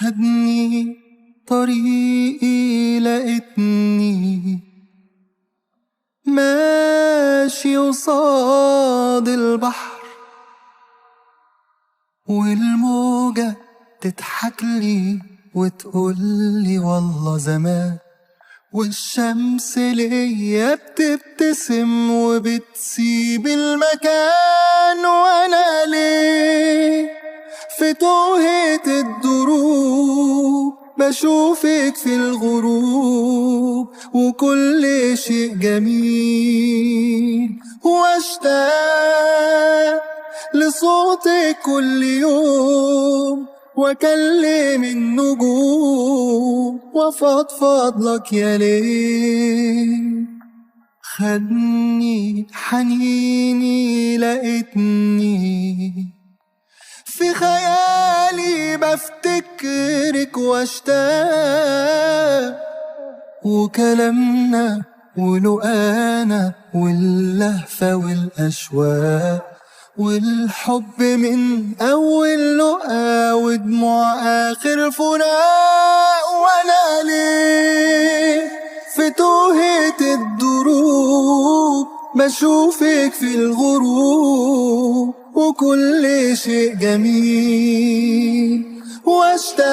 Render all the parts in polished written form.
خدني طريقي لقيتني ماشي قصاد البحر، والموجة تضحكلي وتقولي والله زمان، والشمس ليا بتبتسم وبتسيب المكان، وانا ليه في توهة الدروب بشوفك في الغروب، وكل شيء جميل واشتاق لصوتك كل يوم، واكلم النجوم وافضفض لك يا ليل. خدني حنيني لقيتني في خيالي بفتكرك واشتاق، وكلامنا ولقانا واللهفة والأشواق، والحب من أول لقا ودموع آخر فراق، وأنا ليه في توهة الدروب بشوفك في الغروب، وكل شيء جميل واشتاق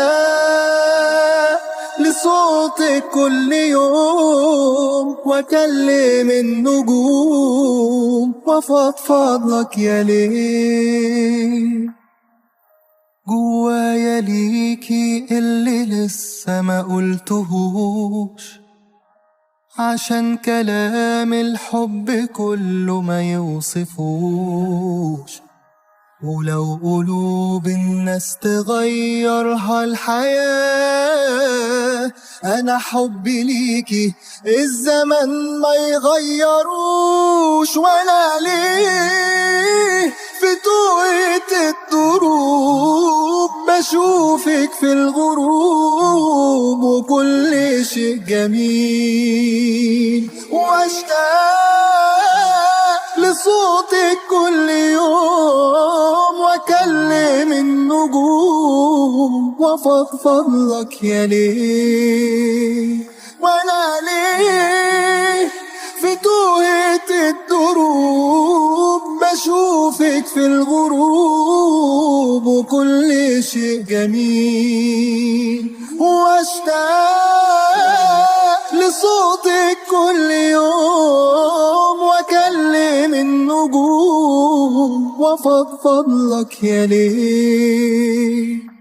لصوتك كل يوم، واكلم النجوم وافضفض لك يا ليل. جوايا ليكي اللي لسه ما قلتهوش، عشان كلام الحب كله ما يوصفوش، ولو قلوب الناس تغيرها الحياة، أنا حبي ليكي الزمن ما يغيروش. وأنا ليه في توهة الدروب بشوفك في الغروب، وكل شيء جميل واشتاق لصوتك كل يوم، واكلم النجوم وافضفض لك يا ليل. وانا ليه في توهة الدروب بشوفك في الغروب، وكل شيء جميل واشتاق لصوتك كل يوم، واكلم النجوم وافضفض لك يا ليل.